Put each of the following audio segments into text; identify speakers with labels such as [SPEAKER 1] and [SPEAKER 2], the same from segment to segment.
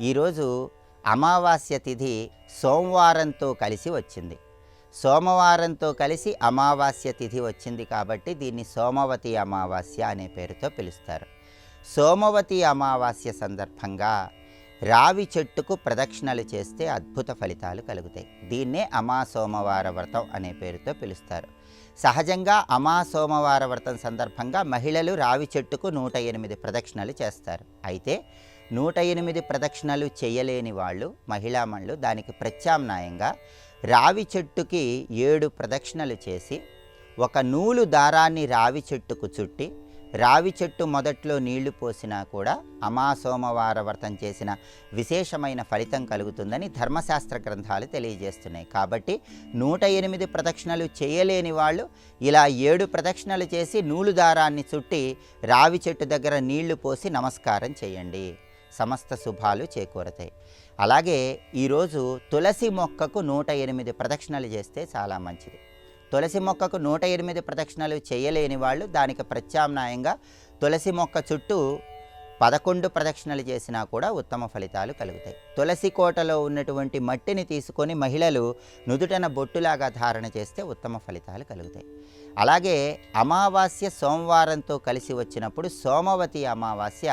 [SPEAKER 1] ఈరోజు అమావాస్య తిథి సోమవారంతో కలిసి వచ్చింది. సోమవారంతో కలిసి అమావాస్య తిథి వచ్చింది కాబట్టి దీన్ని సోమవతి అమావాస్య అనే పేరుతో పిలుస్తారు. సోమవతి అమావాస్య సందర్భంగా రావి చెట్టుకు ప్రదక్షిణలు చేస్తే అద్భుత ఫలితాలు కలుగుతాయి. దీన్నే అమాసోమవార వ్రతం అనే పేరుతో పిలుస్తారు. సహజంగా అమాసోమవార వ్రతం సందర్భంగా మహిళలు రావి చెట్టుకు 108 ప్రదక్షిణలు చేస్తారు. అయితే 108 ప్రదక్షిణలు చేయలేని వాళ్ళు మహిళామణులు దానికి ప్రత్యామ్నాయంగా రావి చెట్టుకి 7 ప్రదక్షిణలు చేసి ఒక నూలు దారాన్ని రావి చెట్టుకు చుట్టి రావి చెట్టు మొదట్లో నీళ్లు పోసినా కూడా అమాసోమవార వ్రతం చేసిన విశేషమైన ఫలితం కలుగుతుందని ధర్మశాస్త్ర గ్రంథాలు తెలియజేస్తున్నాయి. కాబట్టి 108 ప్రదక్షిణలు చేయలేని వాళ్ళు ఇలా 7 ప్రదక్షిణలు చేసి నూలు దారాన్ని చుట్టి రావి చెట్టు దగ్గర నీళ్లు పోసి నమస్కారం చేయండి. సమస్త శుభాలు చేకూరతాయి. అలాగే ఈరోజు తులసి మొక్కకు 108 ప్రదక్షిణలు చేస్తే చాలా మంచిది. తులసి మొక్కకు 108 ప్రదక్షిణలు చేయలేని వాళ్ళు దానికి ప్రత్యామ్నాయంగా తులసి మొక్క చుట్టూ 11 ప్రదక్షిణలు చేసినా కూడా ఉత్తమ ఫలితాలు కలుగుతాయి. తులసి కోటలో ఉన్నటువంటి మట్టిని తీసుకొని మహిళలు నుదుటన బొట్టులాగా ధారణ చేస్తే ఉత్తమ ఫలితాలు కలుగుతాయి. అలాగే అమావాస్య సోమవారంతో కలిసి వచ్చినప్పుడు సోమవతి అమావాస్య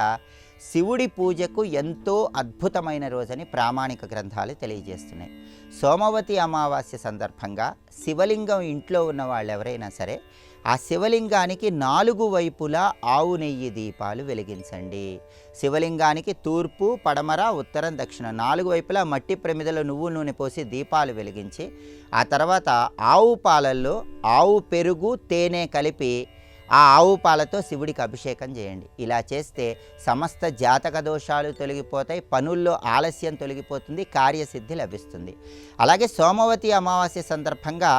[SPEAKER 1] శివుడి పూజకు ఎంతో అద్భుతమైన రోజని ప్రామాణిక గ్రంథాలు తెలియజేస్తున్నాయి. సోమవతి అమావాస్య సందర్భంగా శివలింగం ఇంట్లో ఉన్న వాళ్ళు ఎవరైనా సరే ఆ శివలింగానికి 4 వైపులా ఆవు నెయ్యి దీపాలు వెలిగించండి. శివలింగానికి తూర్పు, పడమర, ఉత్తరం, దక్షిణం 4 వైపులా మట్టి ప్రమిదలో నువ్వు నూనె పోసి దీపాలు వెలిగించి ఆ తర్వాత ఆవు పాలల్లో ఆవు పెరుగు, తేనె కలిపి ఆ ఆవు పాలతో శివుడికి అభిషేకం చేయండి. ఇలా చేస్తే సమస్త జాతక దోషాలు తొలగిపోతాయి, పనుల్లో ఆలస్యం తొలగిపోతుంది, కార్యసిద్ధి లభిస్తుంది. అలాగే సోమవతి అమావాస్య సందర్భంగా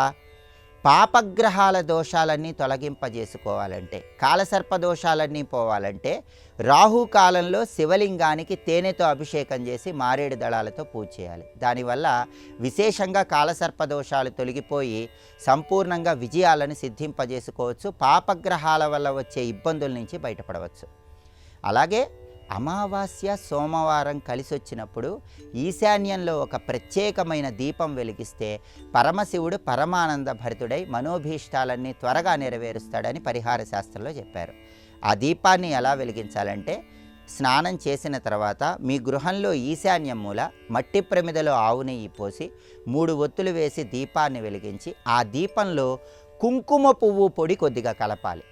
[SPEAKER 1] పాపగ్రహాల దోషాలన్నీ తొలగింపజేసుకోవాలంటే, కాలసర్ప దోషాలన్నీ పోవాలంటే రాహుకాలంలో శివలింగానికి తేనెతో అభిషేకం చేసి మారేడు దళాలతో పూజ చేయాలి. దానివల్ల విశేషంగా కాలసర్ప దోషాలు తొలగిపోయి సంపూర్ణంగా విజయాలను సిద్ధింపజేసుకోవచ్చు. పాపగ్రహాల వల్ల వచ్చే ఇబ్బందుల నుంచి బయటపడవచ్చు. అలాగే అమావాస్య సోమవారం కలిసి వచ్చినప్పుడు ఈశాన్యంలో ఒక ప్రత్యేకమైన దీపం వెలిగిస్తే పరమశివుడు పరమానంద భరితుడై మనోభీష్టాలన్నీ త్వరగా నెరవేరుస్తాడని పరిహార శాస్త్రంలో చెప్పారు. ఆ దీపాన్ని ఎలా వెలిగించాలంటే స్నానం చేసిన తర్వాత మీ గృహంలో ఈశాన్యం మూల మట్టి ప్రమిదలో ఆవు నెయ్యి పోసి 3 ఒత్తులు వేసి దీపాన్ని వెలిగించి ఆ దీపంలో కుంకుమ పువ్వు పొడి కొద్దిగా కలపాలి.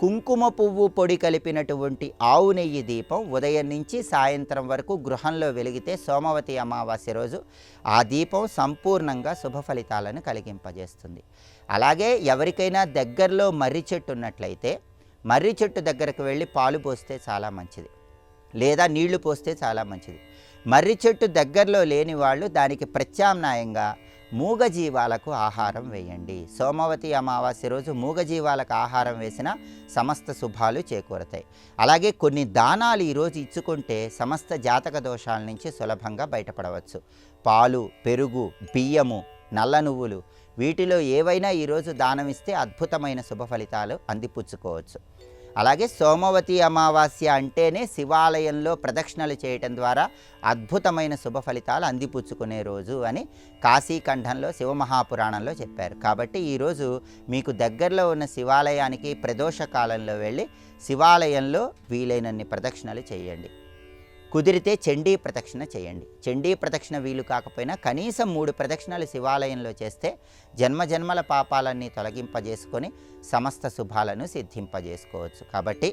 [SPEAKER 1] కుంకుమ పువ్వు పొడి కలిపినటువంటి ఆవు నెయ్యి దీపం ఉదయం నుంచి సాయంత్రం వరకు గృహంలో వెలిగితే సోమవతి అమావాస్య రోజు ఆ దీపం సంపూర్ణంగా శుభ ఫలితాలను కలిగింపజేస్తుంది. అలాగే ఎవరికైనా దగ్గరలో మర్రి చెట్టు ఉన్నట్లయితే మర్రి చెట్టు దగ్గరకు వెళ్ళి పాలు పోస్తే చాలా మంచిది, లేదా నీళ్లు పోస్తే చాలా మంచిది. మర్రి చెట్టు దగ్గరలో లేని వాళ్ళు దానికి ప్రత్యామ్నాయంగా మూగజీవాలకు ఆహారం వేయండి. సోమవతి అమావాస్య రోజు మూగజీవాలకు ఆహారం వేసిన సమస్త శుభాలు చేకూరతాయి. అలాగే కొన్ని దానాలు ఈరోజు ఇచ్చుకుంటే సమస్త జాతక దోషాల నుంచి సులభంగా బయటపడవచ్చు. పాలు, పెరుగు, బియ్యము, నల్ల నువ్వులు వీటిలో ఏవైనా ఈరోజు దానం ఇస్తే అద్భుతమైన శుభ ఫలితాలు అందిపుచ్చుకోవచ్చు. అలాగే సోమవతి అమావాస్య అంటేనే శివాలయంలో ప్రదక్షిణలు చేయటం ద్వారా అద్భుతమైన శుభ ఫలితాలు అందిపుచ్చుకునే రోజు అని కాశీఖండంలో శివమహాపురాణంలో చెప్పారు. కాబట్టి ఈరోజు మీకు దగ్గరలో ఉన్న శివాలయానికి ప్రదోష కాలంలో వెళ్ళి శివాలయంలో వీలైనన్ని ప్రదక్షిణలు చేయండి. కుదిరితే చండీ ప్రదక్షిణ చేయండి. చండీ ప్రదక్షిణ వీలు కాకపోయినా కనీసం 3 ప్రదక్షిణలు శివాలయంలో చేస్తే జన్మజన్మల పాపాలన్నీ తొలగింపజేసుకొని సమస్త శుభాలను సిద్ధింపజేసుకోవచ్చు. కాబట్టి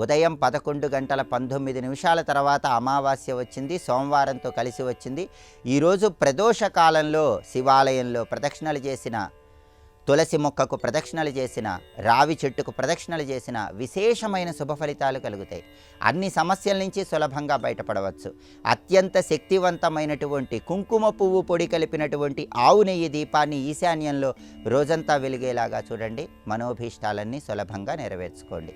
[SPEAKER 1] ఉదయం 11:19 తర్వాత అమావాస్య వచ్చింది, సోమవారంతో కలిసి వచ్చింది. ఈరోజు ప్రదోష కాలంలో శివాలయంలో ప్రదక్షిణలు చేసిన, తులసి మొక్కకు ప్రదక్షిణలు చేసిన, రావి చెట్టుకు ప్రదక్షిణలు చేసిన విశేషమైన శుభ ఫలితాలు కలుగుతాయి. అన్ని సమస్యల నుంచి సులభంగా బయటపడవచ్చు. అత్యంత శక్తివంతమైనటువంటి కుంకుమ పువ్వు పొడి కలిపినటువంటి ఆవు నెయ్యి దీపాన్ని ఈశాన్యంలో రోజంతా వెలిగేలాగా చూడండి. మనోభీష్టాలన్నీ సులభంగా నెరవేర్చుకోండి.